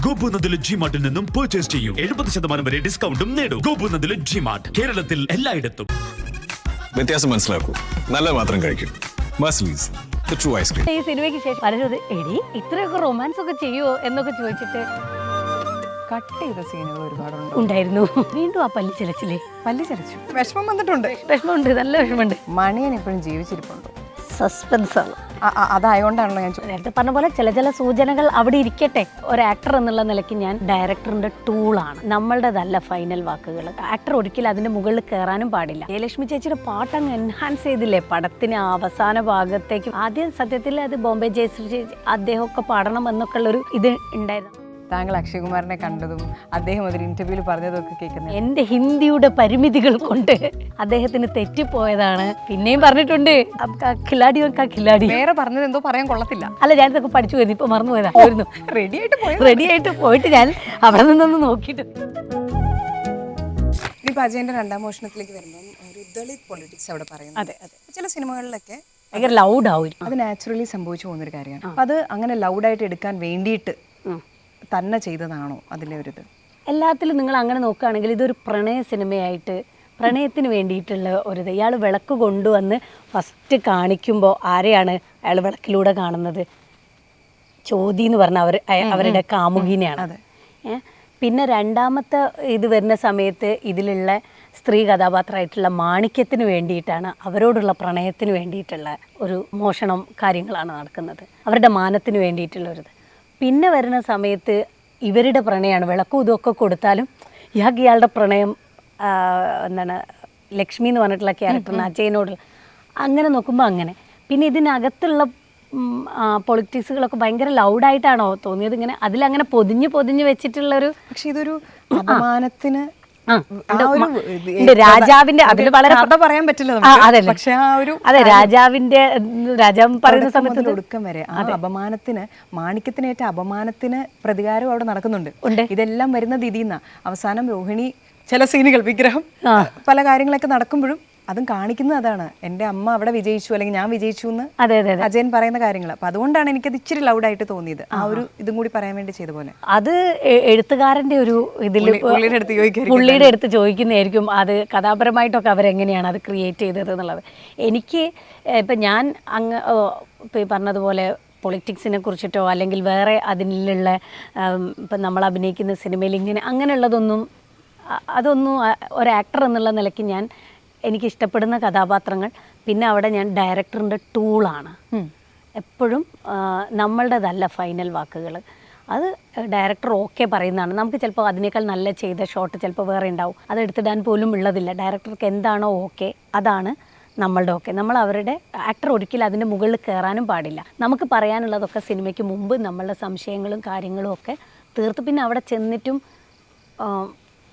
ഗോപുനന്ദിലെ ജിമാർട്ടിൽ നിന്നും പർച്ചേസ് ചെയ്യൂ. 70% വരെ ഡിസ്കൗണ്ടും നേടൂ. ഗോപുനന്ദിലെ ജിമാർട്ട്, കേരളത്തിൽ എല്ലായിടത്തും. വ്യത്യാസം മനസ്സിലാക്കൂ, നല്ലത് മാത്രം കഴിക്കൂ. മസ്ലീസ്, the true ice cream. ഈ സിനിമയ്ക്ക് ശേഷം പലരും എടി ഇത്രയൊക്കെ റൊമാൻസ് ഒക്കെ ചെയ്യുമോ എന്നൊക്കെ ചോദിച്ചിട്ട് കട്ട് ചെയ്ത സീനുകൾ ഒരുപാടുണ്ട്. ഉണ്ടായിരുന്നു. വീണ്ടും ആ പല്ലി ചിലച്ചില്ലേ? പല്ലി ചലിച്ചു. വിഷമം വന്നിട്ടുണ്ട്. വിഷമമുണ്ട്, നല്ല വിഷമമുണ്ട്. മണിയൻ ഇപ്പോഴും ജീവിച്ചിരിപ്പുണ്ടോ? സസ്പെൻസ് ആണ്. അതായോണ്ടാണല്ലോ ഞാൻ നേരത്തെ പറഞ്ഞ പോലെ ചില സൂചനകൾ അവിടെ ഇരിക്കട്ടെ. ഒരു ആക്ടർ എന്നുള്ള നിലയ്ക്ക് ഞാൻ ഡയറക്ടറിന്റെ ടൂളാണ്, നമ്മളുടേതല്ല ഫൈനൽ വാക്കുകൾ. ആക്ടർ ഒരിക്കലും അതിന്റെ മുകളിൽ കയറാനും പാടില്ല. ജയലക്ഷ്മി ചേച്ചിയുടെ പാട്ട് അങ്ങ് എൻഹാൻസ് ചെയ്തില്ലേ പടത്തിന് അവസാന ഭാഗത്തേക്ക്. ആദ്യം സത്യത്തിൽ അത് ബോംബെ ജയശ്രീ ചേച്ചി അദ്ദേഹമൊക്കെ പാടണം എന്നൊക്കെ ഉള്ളൊരു ഇത് ഉണ്ടായിരുന്നു. താങ്കൾ അക്ഷയകുമാറിനെ കണ്ടതും അദ്ദേഹം ഒരു ഇന്റർവ്യൂവിൽ പറഞ്ഞതും ഒക്കെ കേൾക്കുന്നത് എന്റെ ഹിന്ദിയുടെ പരിമിതികൾ കൊണ്ട് അദ്ദേഹത്തിന് തെറ്റിപ്പോയതാണ്. പിന്നെയും പറഞ്ഞിട്ടുണ്ട് ഖിലാടി. വേറെ പറഞ്ഞത് എന്തോ പറയാൻ കൊള്ളത്തില്ല. അല്ല, ഞാനിതൊക്കെ പഠിച്ചു വരുന്നു, ഇപ്പൊ മറന്നുപോയതാ. റെഡി ആയിട്ട് പോയിട്ട് ഞാൻ അവിടെ നിന്നൊന്ന് നോക്കിയിട്ട്. ഇപ്പൊ അജയന്റെ രണ്ടാം മോഷണത്തിലേക്ക് വരുമ്പോൾ ഒരു ദളിത് പൊളിറ്റിക്സ് അവിടെ പറയുന്നു. അതെ അതെ, ചില സിനിമകളിലൊക്കെ ഭയങ്കര ലൗഡ് ആവും. അത് നാച്ചുറലി സംഭവിച്ചു പോകുന്നൊരു കാര്യമാണ്. അപ്പൊ അത് അങ്ങനെ ലൗഡായിട്ട് എടുക്കാൻ വേണ്ടിയിട്ട് തന്നെ ചെയ്തതാണോ അതിലെ ഒരു ഇത്? എല്ലാത്തിലും നിങ്ങൾ അങ്ങനെ നോക്കുകയാണെങ്കിൽ ഇതൊരു പ്രണയ സിനിമയായിട്ട്, പ്രണയത്തിന് വേണ്ടിയിട്ടുള്ള ഒരിത്. ഇയാൾ വിളക്ക് കൊണ്ടുവന്ന് ഫസ്റ്റ് കാണിക്കുമ്പോൾ ആരെയാണ് അയാൾ വിളക്കിലൂടെ കാണുന്നത്? ചോദി എന്ന് പറഞ്ഞ അവരുടെ കാമുകിനെയാണ്. പിന്നെ രണ്ടാമത്തെ ഇത് വരുന്ന സമയത്ത് ഇതിലുള്ള സ്ത്രീ കഥാപാത്രമായിട്ടുള്ള മാണിക്യത്തിന് വേണ്ടിയിട്ടാണ്, അവരോടുള്ള പ്രണയത്തിന് വേണ്ടിയിട്ടുള്ള ഒരു മോഷണം കാര്യങ്ങളാണ് നടക്കുന്നത്, അവരുടെ മാനത്തിന് വേണ്ടിയിട്ടുള്ളൊരിത്. പിന്നെ വരുന്ന സമയത്ത് ഇവരുടെ പ്രണയമാണ്. വിളക്കും ഇതൊക്കെ കൊടുത്താലും ഇയാളുടെ പ്രണയം എന്താണ് ലക്ഷ്മി എന്ന് പറഞ്ഞിട്ടുള്ള ക്യാരക്ടറിന് അജയനോട് അങ്ങനെ നോക്കുമ്പോൾ അങ്ങനെ. പിന്നെ ഇതിനകത്തുള്ള പൊളിറ്റിക്സുകളൊക്കെ ഭയങ്കര ലൗഡായിട്ടാണോ തോന്നിയത്? ഇങ്ങനെ അതിലങ്ങനെ പൊതിഞ്ഞ് വെച്ചിട്ടുള്ളൊരു, പക്ഷെ ഇതൊരു അപമാനത്തിന് രാജാവിന്റെ അതിൽ വളരെ പറയാൻ പറ്റില്ല. പക്ഷെ ആ ഒരു രാജാവ് പറയുന്ന സമയത്ത് ഒടുക്കം വരെ ആ അപമാനത്തിന്, മാണിക്യത്തിനേറ്റ അപമാനത്തിന് പ്രതികാരം അവിടെ നടക്കുന്നുണ്ട്. ഇതെല്ലാം വരുന്നത് ഇതിന്ന അവസാനം രോഹിണി ചില സീനുകൾ വിഗ്രഹം പല കാര്യങ്ങളൊക്കെ നടക്കുമ്പോഴും അതും കാണിക്കുന്നത് അതാണ്. എൻ്റെ അമ്മ അവിടെ വിജയിച്ചു അല്ലെങ്കിൽ ഞാൻ വിജയിച്ചു എന്ന് അജയൻ പറയുന്ന കാര്യങ്ങൾ. അപ്പൊ അതുകൊണ്ടാണ് എനിക്കത് ഇച്ചിരി ലൗഡായിട്ട് തോന്നിയത്. ആ ഒരു ഇതും കൂടി പറയാൻ വേണ്ടി ചെയ്ത പോലെ. അത് എഴുത്തുകാരന്റെ ഒരു ഇതിൽ പുള്ളിയുടെ അടുത്ത് ചോദിക്കുന്നതായിരിക്കും, അത് കഥാപരമായിട്ടൊക്കെ അവരെങ്ങനെയാണ് അത് ക്രിയേറ്റ് ചെയ്തത് എന്നുള്ളത്. എനിക്ക് ഇപ്പം ഞാൻ ഇപ്പം പറഞ്ഞതുപോലെ പൊളിറ്റിക്സിനെ കുറിച്ചിട്ടോ അല്ലെങ്കിൽ വേറെ അതിലുള്ള ഇപ്പം നമ്മൾ അഭിനയിക്കുന്ന സിനിമയിൽ അങ്ങനെയുള്ളതൊന്നും അതൊന്നും ഒരു ആക്ടർ എന്നുള്ള നിലയ്ക്ക് ഞാൻ എനിക്കിഷ്ടപ്പെടുന്ന കഥാപാത്രങ്ങൾ. പിന്നെ അവിടെ ഞാൻ ഡയറക്ടറിൻ്റെ ടൂളാണ്. എപ്പോഴും നമ്മളുടേതല്ല ഫൈനൽ വാക്കുകൾ. അത് ഡയറക്ടർ ഓക്കെ പറയുന്നതാണ്. നമുക്ക് ചിലപ്പോൾ അതിനേക്കാൾ നല്ല ചെയ്ത ഷോട്ട് ചിലപ്പോൾ വേറെ ഉണ്ടാവും, അത് എടുത്തിടാൻ പോലും ഉള്ളതില്ല. ഡയറക്ടർക്ക് എന്താണോ ഓക്കെ അതാണ് നമ്മളുടെ ഓക്കെ. നമ്മൾ അവരുടെ ആക്ടർ ഒരിക്കലും അതിൻ്റെ മുകളിൽ കയറാനും പാടില്ല. നമുക്ക് പറയാനുള്ളതൊക്കെ സിനിമയ്ക്ക് മുമ്പ് നമ്മളുടെ സംശയങ്ങളും കാര്യങ്ങളും ഒക്കെ തീർത്ത് പിന്നെ അവിടെ ചെന്നിട്ടും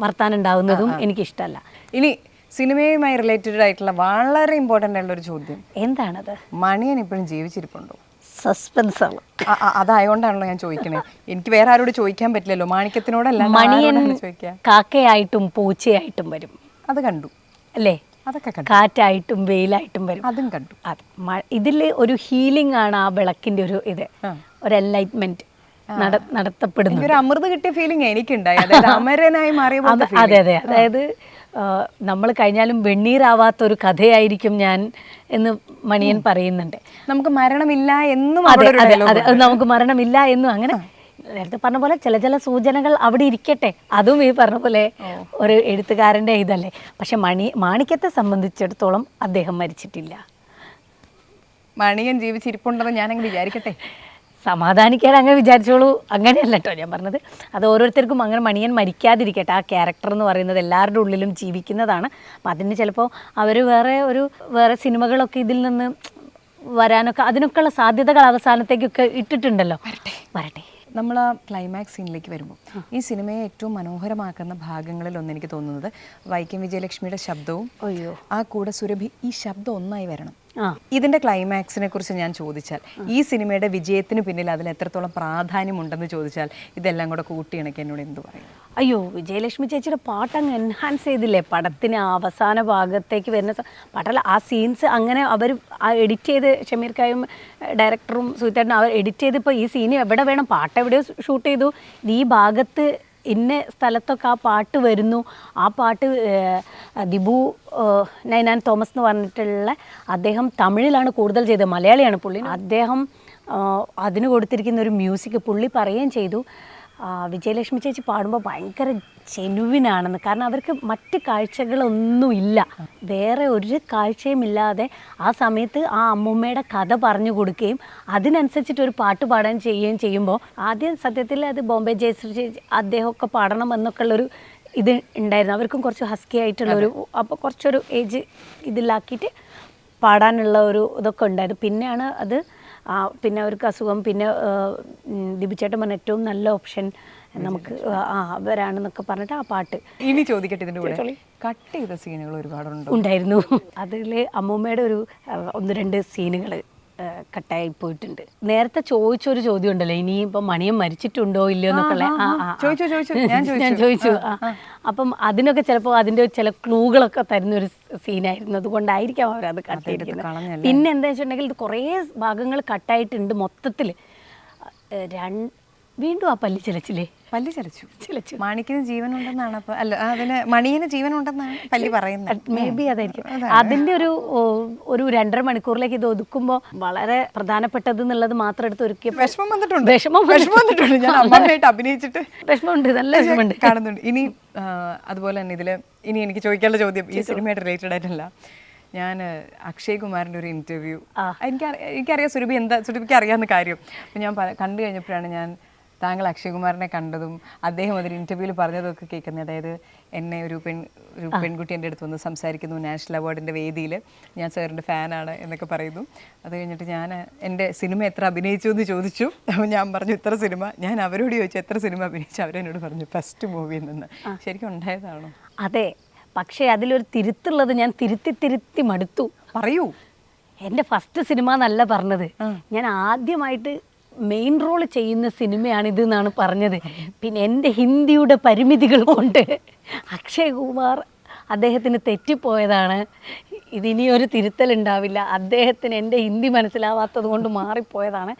വർത്താനുണ്ടാവുന്നതും എനിക്കിഷ്ടമല്ല. ഇനി സിനിമയുമായി റിലേറ്റഡ് ആയിട്ടുള്ള വളരെ ഇമ്പോർട്ടൻ്റ് ആയിട്ടുള്ള ഒരു ചോദ്യം, എന്താണത്? മണിയൻ ഇപ്പോഴും ജീവിച്ചിരിപ്പുണ്ടോ? സസ്പെൻസ് ആണ്. അതായോണ്ടാണല്ലോ ഞാൻ ചോദിക്കണേ. എനിക്ക് വേറെ ആരോട് ചോദിക്കാൻ പറ്റില്ലല്ലോ, മാണിക്യത്തിനോടല്ല. മണിയൻ കാക്കയായിട്ടും പൂച്ചയായിട്ടും വരും, അത് കണ്ടു അല്ലേ? അതൊക്കെ കണ്ടു. കാറ്റായിട്ടും വെയിലായിട്ടും വരും, അതും കണ്ടു. ഇതിൽ ഒരു ഹീലിംഗ് ആണ് ആ വിളക്കിന്റെ ഒരു ഇത്, ഒരു എൻലൈറ്റ്മെന്റ് നടത്തപ്പെടുന്നു. ഒരു അമൃത് കിട്ടിയ ഫീലിംഗ് എനിക്കുണ്ടായി. അതായത് അമരനായി മാറിയ. അതെ അതെ, അതായത് നമ്മൾ കഴിഞ്ഞാലും വെണ്ണീറാവാത്തൊരു കഥയായിരിക്കും ഞാൻ എന്ന് മണിയൻ പറയുന്നുണ്ട്. നമുക്ക് മരണമില്ല എന്നും, നമുക്ക് മരണമില്ല എന്നും. അങ്ങനെ നേരത്തെ പറഞ്ഞ പോലെ ചില സൂചനകൾ അവിടെ ഇരിക്കട്ടെ. അതും ഈ പറഞ്ഞ പോലെ ഒരു എഴുത്തുകാരൻ്റെ ഇതല്ലേ. പക്ഷെ മാണിക്യത്തെ സംബന്ധിച്ചിടത്തോളം അദ്ദേഹം മരിച്ചിട്ടില്ല. മണിയൻ ജീവിച്ചിരിപ്പുണ്ടെന്ന് ഞാനങ്ങ് വിചാരിക്കട്ടെ. സമാധാനിക്കാൻ അങ്ങനെ വിചാരിച്ചോളൂ, അങ്ങനെയല്ല കേട്ടോ ഞാൻ പറഞ്ഞത്. അത് ഓരോരുത്തർക്കും അങ്ങനെ മണിയൻ മരിക്കാതിരിക്കട്ടെ. ആ ക്യാരക്ടർ എന്ന് പറയുന്നത് എല്ലാവരുടെ ഉള്ളിലും ജീവിക്കുന്നതാണ്. അപ്പം അതിന് ചിലപ്പോൾ അവർ വേറെ സിനിമകളൊക്കെ ഇതിൽ നിന്ന് വരാനൊക്കെ അതിനൊക്കെയുള്ള സാധ്യതകൾ അവസാനത്തേക്കൊക്കെ ഇട്ടിട്ടുണ്ടല്ലോ. വരട്ടെ. നമ്മൾ ആ ക്ലൈമാക്സ് സീനിലേക്ക് വരുമ്പോൾ ഈ സിനിമയെ ഏറ്റവും മനോഹരമാക്കുന്ന ഭാഗങ്ങളിൽ ഒന്ന് എനിക്ക് തോന്നുന്നത് വൈക്കം വിജയലക്ഷ്മിയുടെ ശബ്ദവും ആ കൂടെ സുരഭി, ഈ ശബ്ദം ഒന്നായി വരണം. ഇതിന്റെ ക്ലൈമാക്സിനെ കുറിച്ച് ഞാൻ ചോദിച്ചാൽ, ഈ സിനിമയുടെ വിജയത്തിന് പിന്നിൽ അതിൽ എത്രത്തോളം പ്രാധാന്യമുണ്ടെന്ന് ചോദിച്ചാൽ, ഇതെല്ലാം കൂടെ കൂട്ടിയിണക്കി എന്നോട് എന്ത് പറയും? അയ്യോ വിജയലക്ഷ്മി ചേച്ചിയുടെ പാട്ട് അങ്ങ് എൻഹാൻസ് ചെയ്തില്ലേ പടത്തിന് അവസാന ഭാഗത്തേക്ക് വരുന്ന പാട്ടല്ല ആ സീൻസ് അങ്ങനെ അവർ ആ എഡിറ്റ് ചെയ്ത് ഷമീർക്കായും ഡയറക്ടറും സുഹിത്തേട്ടനും അവർ എഡിറ്റ് ചെയ്തിപ്പോൾ ഈ സീന് എവിടെ വേണം പാട്ട് എവിടെയോ ഷൂട്ട് ചെയ്തു ഈ ഭാഗത്ത് ഇന്ന സ്ഥലത്തൊക്കെ ആ പാട്ട് വരുന്നു ആ പാട്ട് ദിബു നൈനാൻ തോമസ് എന്ന് പറഞ്ഞിട്ടുള്ള അദ്ദേഹം തമിഴിലാണ് കൂടുതൽ ചെയ്തത് മലയാളിയാണ് പുള്ളി അദ്ദേഹം അതിന് കൊടുത്തിരിക്കുന്ന ഒരു മ്യൂസിക് പുള്ളി പറയുകയും ചെയ്തു വിജയലക്ഷ്മി ചേച്ചി പാടുമ്പോൾ ഭയങ്കര ജെനുവിനാണെന്ന് കാരണം അവർക്ക് മറ്റ് കാഴ്ചകളൊന്നുമില്ല വേറെ ഒരു കാഴ്ചയും ഇല്ലാതെ ആ സമയത്ത് ആ അമ്മൂമ്മയുടെ കഥ പറഞ്ഞു കൊടുക്കുകയും അതിനനുസരിച്ചിട്ട് ഒരു പാട്ട് പാടാൻ ചെയ്യുകയും ചെയ്യുമ്പോൾ ആദ്യം സത്യത്തിൽ അത് ബോംബെ ജയശ്രീ ചേച്ചി അദ്ദേഹമൊക്കെ പാടണം എന്നൊക്കെ ഉള്ളൊരു ഇത് ഉണ്ടായിരുന്നു അവർക്കും കുറച്ച് ഹസ്കി ആയിട്ടുള്ളൊരു അപ്പോൾ കുറച്ചൊരു ഏജ് ഇതിലാക്കിയിട്ട് പാടാനുള്ള ഒരു ഇതൊക്കെ ഉണ്ടായിരുന്നു പിന്നെയാണ് അത് പിന്നെ അവർക്ക് അസുഖം പിന്നെ ദിബുചേട്ടൻ പറഞ്ഞ ഏറ്റവും നല്ല ഓപ്ഷൻ നമുക്ക് അവരാണെന്നൊക്കെ പറഞ്ഞിട്ട് ആ പാട്ട് ഇനി ചോദിക്കട്ടെ ഇതിൻ്റെ കൂടെ കട്ട് ചെയ്ത സീനുകൾ ഒരുപാടുണ്ട് ഉണ്ടായിരുന്നു അതിൽ അമ്മൂമ്മയുടെ ഒരു 1-2 സീനുകൾ കട്ടായി പോയിട്ടുണ്ട് നേരത്തെ ചോദിച്ചൊരു ചോദ്യം ഉണ്ടല്ലോ ഇനിയിപ്പം മണിയൻ മരിച്ചിട്ടുണ്ടോ ഇല്ലയോ എന്നൊക്കെ ഞാൻ ചോദിച്ചു അപ്പം അതിനൊക്കെ ചിലപ്പോൾ അതിൻ്റെ ചില ക്ലൂകളൊക്കെ തരുന്നൊരു സീനായിരുന്നു അതുകൊണ്ടായിരിക്കാം അവരത് കട്ട് ചെയ്തിരിക്കുന്നത് പിന്നെ എന്താ വെച്ചിട്ടുണ്ടെങ്കിൽ ഇത് കുറേ ഭാഗങ്ങൾ കട്ടായിട്ടുണ്ട് മൊത്തത്തിൽ വീണ്ടും ആ പല്ലി ചിലച്ചു മാണിക്കിന് ജീവനുണ്ടെന്നാണ് അല്ല അതിന് മണിയന് ജീവനുണ്ടെന്നാണ് പല്ലി പറയുന്നത് മേ ബി അതായിരിക്കും അതിൻ്റെ ഒരു 2.5 മണിക്കൂറിലേക്ക് ഇത് ഒതുക്കുമ്പോൾ വളരെ പ്രധാനപ്പെട്ടത് എന്നുള്ളത് മാത്രം എടുത്ത് ഒരുക്കിയ വിഷമം വന്നിട്ടുണ്ട് ഞാൻ അമ്മയായിട്ട് അഭിനയിച്ചിട്ട് വിഷമമുണ്ട് നല്ല വിഷമമുണ്ട് കാണുന്നുണ്ട് ഇനി അതുപോലെ തന്നെ ഇതിൽ ഇനി എനിക്ക് ചോദിക്കാനുള്ള ചോദ്യം ഈ സിനിമയായിട്ട് റിലേറ്റഡ് ആയിട്ടല്ല ഞാൻ അക്ഷയ് കുമാറിൻ്റെ ഒരു ഇൻ്റർവ്യൂ എനിക്കറിയാം സുരഭിക്ക് അറിയാവുന്ന കാര്യം അപ്പം ഞാൻ കണ്ടു കഴിഞ്ഞപ്പോഴാണ് ഞാൻ താങ്കൾ അക്ഷയ് കുമാറിനെ കണ്ടതും അദ്ദേഹം അതൊരു ഇൻ്റർവ്യൂവിൽ പറഞ്ഞതൊക്കെ കേൾക്കുന്നത് അതായത് എന്നെ ഒരു പെൺകുട്ടി എൻ്റെ അടുത്ത് വന്ന് സംസാരിക്കുന്നു നാഷണൽ അവാർഡിൻ്റെ വേദിയിൽ ഞാൻ സാറിൻ്റെ ഫാനാണ് എന്നൊക്കെ പറയുന്നു അത് കഴിഞ്ഞിട്ട് ഞാൻ എൻ്റെ സിനിമ എത്ര അഭിനയിച്ചു എന്ന് ചോദിച്ചു അപ്പോൾ ഞാൻ പറഞ്ഞു ഇത്ര സിനിമ ഞാൻ അവരോട് ചോദിച്ചു എത്ര സിനിമ അഭിനയിച്ചു അവരെന്നോട് പറഞ്ഞു ഫസ്റ്റ് മൂവിയിൽ നിന്ന് ശരിക്കും ഉണ്ടായതാണോ അതെ പക്ഷേ അതിലൊരു തിരുത്തുള്ളത് ഞാൻ തിരുത്തി മടുത്തു പറയൂ എൻ്റെ ഫസ്റ്റ് സിനിമ എന്നല്ല പറഞ്ഞത് ഞാൻ ആദ്യമായിട്ട് മെയിൻ റോൾ ചെയ്യുന്ന സിനിമയാണിത് എന്നാണ് പറഞ്ഞത് പിന്നെ എൻ്റെ ഹിന്ദിയുടെ പരിമിതികൾ കൊണ്ട് അക്ഷയ് കുമാർ അദ്ദേഹത്തിന് തെറ്റിപ്പോയതാണ് ഇതിനിയൊരു തിരുത്തലുണ്ടാവില്ല അദ്ദേഹത്തിന് എൻ്റെ ഹിന്ദി മനസ്സിലാവാത്തത് കൊണ്ട് മാറിപ്പോയതാണ്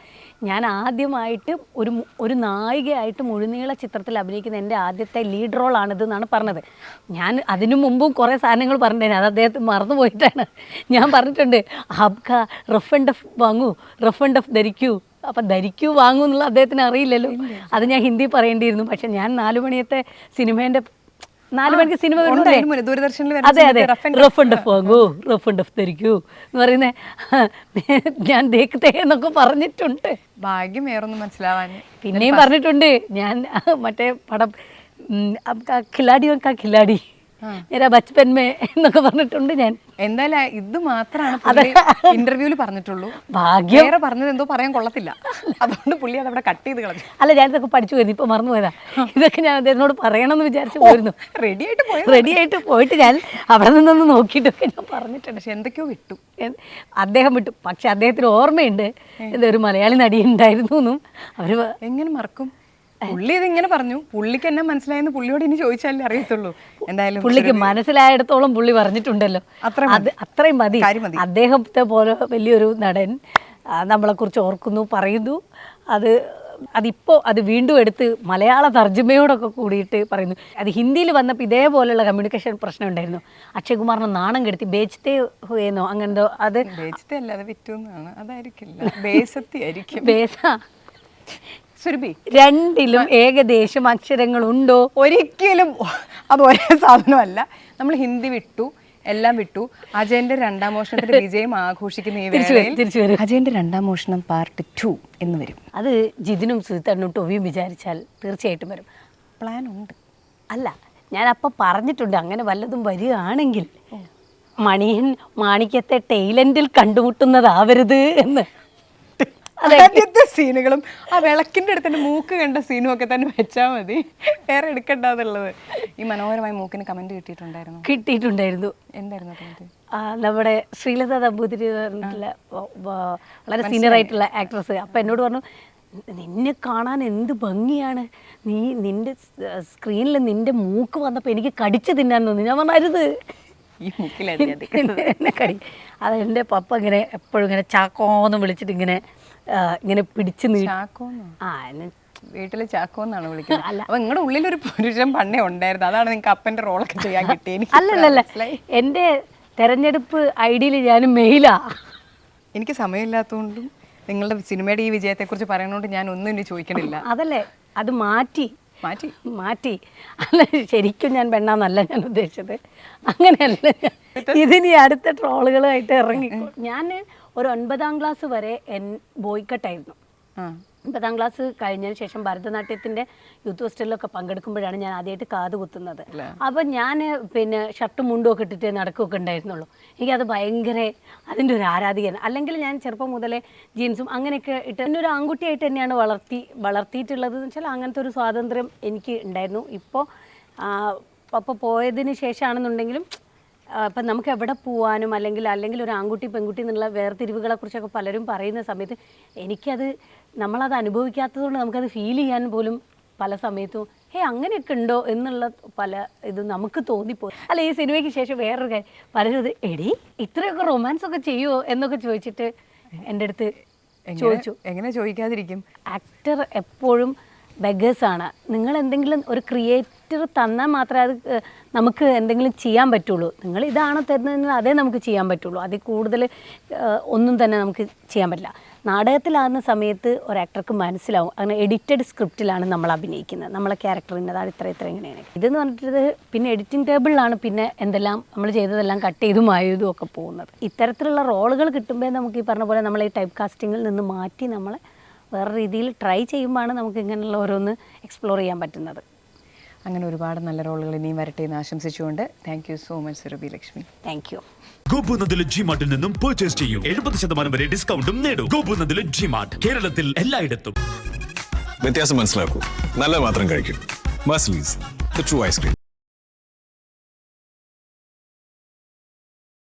ഞാൻ ആദ്യമായിട്ട് ഒരു നായികയായിട്ട് മുഴുനീള ചിത്രത്തിൽ അഭിനയിക്കുന്ന എൻ്റെ ആദ്യത്തെ ലീഡ് റോളാണിത് എന്നാണ് പറഞ്ഞത് ഞാൻ അതിനു മുമ്പും കുറേ സാധനങ്ങൾ പറഞ്ഞിട്ടുണ്ടായിരുന്നു അത് അദ്ദേഹത്തിന് മറന്നുപോയിട്ടാണ് ഞാൻ പറഞ്ഞിട്ടുണ്ട് ആബ്ക റഫ് ആൻഡ് ടഫ് വാങ്ങൂ റഫ് ആൻഡ് ടഫ് ധരിക്കൂ അപ്പം ധരിക്കൂ വാങ്ങൂ എന്നുള്ള അദ്ദേഹത്തിന് അറിയില്ലല്ലോ അത് ഞാൻ ഹിന്ദി പറയേണ്ടിയിരുന്നു പക്ഷെ ഞാൻ 4 മണിയത്തെ സിനിമേൻ്റെ 4 മണിക്ക് സിനിമ അതെ അതെ റഫ് ആൻഡ് ടഫ് വാങ്ങൂ റഫ് ആൻഡ് ടഫ് ധരിക്കൂ എന്ന് പറയുന്നത് ഞാൻ ദേഖത്തെ എന്നൊക്കെ പറഞ്ഞിട്ടുണ്ട് ഭാഗ്യം വേറൊന്നും മനസ്സിലാവാൻ പിന്നെയും പറഞ്ഞിട്ടുണ്ട് ഞാൻ മറ്റേ പടം ഖിലാടി നേരാ ബച്പൻ മേ എന്നൊക്കെ പറഞ്ഞിട്ടുണ്ട് ഞാൻ എന്തായാലും ഇത് മാത്രമാണ് ഇന്റർവ്യൂവിൽ പറഞ്ഞിട്ടുള്ളൂ ഭാഗ്യം വേറെ പറഞ്ഞത് എന്തോ പറയാൻ കൊള്ളത്തില്ല അതുകൊണ്ട് പുള്ളി അതവിടെ കട്ട് ചെയ്ത് കളഞ്ഞു അല്ല ഞാൻ ഇതൊക്കെ പഠിച്ചു പോയിരുന്നു ഇപ്പൊ മറന്നുപോയതാ ഇതൊക്കെ ഞാൻ അദ്ദേഹത്തിനോട് പറയണമെന്ന് വിചാരിച്ചു പോയിരുന്നു റെഡി ആയിട്ട് പോയിട്ട് ഞാൻ അവിടെ നിന്നൊന്ന് നോക്കിയിട്ടൊക്കെ ഞാൻ പറഞ്ഞിട്ടുണ്ട് പക്ഷെ എന്തൊക്കെയോ വിട്ടു അദ്ദേഹം വിട്ടു പക്ഷെ അദ്ദേഹത്തിന് ഓർമ്മയുണ്ട് ഇതൊരു മലയാളി നടി ഉണ്ടായിരുന്നു എന്നും അവര് എങ്ങനെ മറക്കും പുള്ളി ഇതിങ്ങനെ പറഞ്ഞു പുള്ളിക്ക് എന്നെ മനസ്സിലായെന്ന് പുള്ളിയോട് ഇനി ചോദിച്ചാലേ അറിയത്തുള്ളൂ എന്തായാലും പുള്ളിക്ക് മനസ്സിലായിടത്തോളം പുള്ളി പറഞ്ഞിട്ടുണ്ടല്ലോ അത്രയും മതി അദ്ദേഹത്തെ പോലെ വലിയൊരു നടൻ നമ്മളെക്കുറിച്ച് ഓർക്കുന്നു പറയുന്നു അതിപ്പോൾ അത് വീണ്ടും എടുത്ത് മലയാള തർജ്ജമയോടൊക്കെ കൂടിയിട്ട് പറയുന്നു അത് ഹിന്ദിയിൽ വന്നപ്പോൾ ഇതേപോലെയുള്ള കമ്മ്യൂണിക്കേഷൻ പ്രശ്നം ഉണ്ടായിരുന്നു അക്ഷയ് കുമാറിനെ നാണം കെടുത്തി ബേച്ചത്തെ ഹുയെന്നോ അങ്ങനെന്തോ അത് ബേച്ചത്തെ അല്ല അത് വിറ്റുന്നാണ് അതായിരിക്കില്ല ബേസത്തി ആയിരിക്കും സുരഭി രണ്ടിലും ഏകദേശം അക്ഷരങ്ങളുണ്ടോ ഒരിക്കലും അത് ഒരേ സാധനമല്ല നമ്മൾ ഹിന്ദി വിട്ടു എല്ലാം വിട്ടു അജയന്റെ 2ാം മോഷണത്തിന്റെ വിജയം ആഘോഷിക്കുന്ന ഈ വേളയിൽ അജയന്റെ 2ാം മോഷണം പാർട്ട് 2 എന്ന് വരും അത് ജിതിനും സുഹിത്തേട്ടനും ടൊവിയും വിചാരിച്ചാൽ തീർച്ചയായിട്ടും വരും പ്ലാൻ ഉണ്ട് അല്ല ഞാൻ അപ്പം പറഞ്ഞിട്ടുണ്ട് അങ്ങനെ വല്ലതും വരികയാണെങ്കിൽ മണിയൻ മാണിക്യത്തെ ടൈലൻഡിൽ കണ്ടുമുട്ടുന്നതാവരുത് എന്ന് ആദ്യത്തെ സീനുകളും ആ വിളക്കിന്റെ അടുത്തിന്റെ മൂക്ക് കണ്ട സീനും ഒക്കെ തന്നെ വെച്ചാൽ മതി വേറെ എടുക്കണ്ടെന്നുള്ളത് ഈ മനോഹരമായ മൂക്കിന് കമന്റ് കിട്ടിയിട്ടുണ്ടായിരുന്നു എന്തായിരുന്നു കമന്റ് നമ്മുടെ ശ്രീലത നമ്പൂതിരി വളരെ സീനിയർ ആയിട്ടുള്ള ആക്ട്രസ് അപ്പം എന്നോട് പറഞ്ഞു നിന്നെ കാണാൻ എന്ത് ഭംഗിയാണ്, നിന്റെ സ്ക്രീനിൽ നിന്റെ മൂക്ക് വന്നപ്പോൾ എനിക്ക് കടിച്ചു തിന്നാൻ തോന്നി. ഞാൻ പറഞ്ഞത് ഈ മൂക്കിലല്ലേ അത്? എന്നെ കടി. അത് എൻ്റെ പപ്പ ഇങ്ങനെ എപ്പോഴും ഇങ്ങനെ ചാക്കോന്ന് വിളിച്ചിട്ട് ഇങ്ങനെ ഇങ്ങനെ പിടിച്ച് ചാക്കോന്നോ? ആ എന്നെ വീട്ടില് ചാക്കോന്നാണ് വിളിക്കുന്നത്. അപ്പൊ നിങ്ങളുടെ ഉള്ളിലൊരു പുരുഷൻ പണ്ടേ ഉണ്ടായിരുന്നു, അതാണ് നിങ്ങൾക്ക് അപ്പന്റെ റോളൊക്കെ ചെയ്യാൻ കിട്ടിയത്. അല്ലല്ല, എൻ്റെ തെരഞ്ഞെടുപ്പ് ഐഡിയിൽ ഞാൻ മെയിലാ. എനിക്ക് സമയമില്ലാത്തതുകൊണ്ടും നിങ്ങളുടെ സിനിമയുടെ ഈ വിജയത്തെക്കുറിച്ച് പറയുന്നതുകൊണ്ട് ഞാൻ ഒന്നും ഇനി ചോദിക്കണില്ല. അതല്ലേ, അത് മാറ്റി മാറ്റി മാറ്റി അല്ല, ശരിക്കും ഞാൻ പെണ്ണാന്നല്ല ഞാൻ ഉദ്ദേശിച്ചത്, അങ്ങനെയല്ല. ഇതിനി അടുത്ത ട്രോളുകളായിട്ട് ഇറങ്ങിക്കോ. ഞാൻ ഒരു 9ാം ക്ലാസ് വരെ ബോയ്ക്കട്ടായിരുന്നു. 9ാം ക്ലാസ് കഴിഞ്ഞതിന് ശേഷം ഭരതനാട്യത്തിൻ്റെ യൂത്ത് ഫെസ്റ്റിവലിലൊക്കെ പങ്കെടുക്കുമ്പോഴാണ് ഞാൻ ആദ്യമായിട്ട് കാത് കുത്തുന്നത്. അപ്പം ഞാൻ പിന്നെ ഷർട്ടും മുണ്ടും ഒക്കെ ഇട്ടിട്ട് നടക്കുകയൊക്കെ ഉണ്ടായിരുന്നുള്ളൂ. എനിക്കത് ഭയങ്കര അതിൻ്റെ ഒരു ആരാധികയാണ്. അല്ലെങ്കിൽ ഞാൻ ചെറുപ്പം മുതലേ ജീൻസും അങ്ങനെയൊക്കെ ഇട്ട് എന്നെ ഒരു ആൺകുട്ടിയായിട്ട് തന്നെയാണ് വളർത്തിയിട്ടുള്ളത് എന്ന് വെച്ചാൽ അങ്ങനത്തെ ഒരു സ്വാതന്ത്ര്യം എനിക്ക് ഉണ്ടായിരുന്നു. ഇപ്പോൾ പോയതിന് ശേഷമാണെന്നുണ്ടെങ്കിലും ഇപ്പം നമുക്ക് എവിടെ പോകാനും അല്ലെങ്കിൽ ഒരു ആൺകുട്ടി പെൺകുട്ടി എന്നുള്ള വേർതിരിവുകളെക്കുറിച്ചൊക്കെ പലരും പറയുന്ന സമയത്ത് എനിക്കത് നമ്മളത് അനുഭവിക്കാത്തതുകൊണ്ട് നമുക്കത് ഫീൽ ചെയ്യാൻ പോലും പല സമയത്തും അങ്ങനെയൊക്കെ ഉണ്ടോ എന്നുള്ള പല ഇത് നമുക്ക് തോന്നിപ്പോയി. അല്ല, ഈ സിനിമയ്ക്ക് ശേഷം വേറൊരു കാര്യം, പലരും ഇത് എടി ഇത്രയൊക്കെ റൊമാൻസ് ഒക്കെ ചെയ്യുമോ എന്നൊക്കെ ചോദിച്ചിട്ട് എൻ്റെ അടുത്ത് ചോദിച്ചു. എങ്ങനെ ചോദിക്കാതിരിക്കും? ആക്ടർ എപ്പോഴും ബെഗേഴ്സാണ്. നിങ്ങൾ എന്തെങ്കിലും ഒരു ക്രിയേറ്റർ തന്നാൽ മാത്രമേ അത് നമുക്ക് എന്തെങ്കിലും ചെയ്യാൻ പറ്റുള്ളൂ. നിങ്ങൾ ഇതാണ് തരുന്നതെങ്കിൽ അതേ നമുക്ക് ചെയ്യാൻ പറ്റുള്ളൂ. അതിൽ കൂടുതൽ ഒന്നും തന്നെ നമുക്ക് ചെയ്യാൻ പറ്റില്ല. നാടകത്തിലാകുന്ന സമയത്ത് ഒരു ആക്ടർക്ക് മനസ്സിലാവും, അങ്ങനെ എഡിറ്റഡ് സ്ക്രിപ്റ്റിലാണ് നമ്മൾ അഭിനയിക്കുന്നത്, നമ്മളെ ക്യാരക്ടറിൻ്റെതാണ് ഇത്ര ഇങ്ങനെയാണ്. ഇതെന്ന് പറഞ്ഞിട്ട് പിന്നെ എഡിറ്റിംഗ് ടേബിളിലാണ് പിന്നെ എന്തെല്ലാം നമ്മൾ ചെയ്തതെല്ലാം കട്ട് ചെയ്തും ആയതും ഒക്കെ പോകുന്നത്. ഇത്തരത്തിലുള്ള റോളുകൾ കിട്ടുമ്പോൾ നമുക്ക് ഈ പറഞ്ഞ പോലെ നമ്മൾ ഈ ടൈപ്പ് കാസ്റ്റിങ്ങിൽ നിന്ന് മാറ്റി നമ്മളെ വേറെ രീതിയിൽ ട്രൈ ചെയ്യുമ്പോഴാണ് നമുക്ക് ഇങ്ങനെയുള്ള ഓരോന്ന് എക്സ്പ്ലോർ ചെയ്യാൻ പറ്റുന്നത്. അങ്ങനെ ഒരുപാട് നല്ല റോളുകൾ ഇനിയും വരട്ടെ എന്ന് ആശംസിച്ചുകൊണ്ട് thank you so much Surabhi Lakshmi. Thank you. ഗോപുനന്ദിലെ ജിമാർട്ടിൽ നിന്നും പർച്ചേസ് ചെയ്യൂ. 70% വരെ ഡിസ്കൗണ്ടും നേടൂ. ഗോപുനന്ദിലെ ജിമാർട്ട്, കേരളത്തിൽ എല്ലായിടത്തും. വ്യത്യാസം മനസ്സിലാക്കൂ, നല്ലത് മാത്രം കഴിക്കൂ. മസ്ലീസ്, the true ice cream.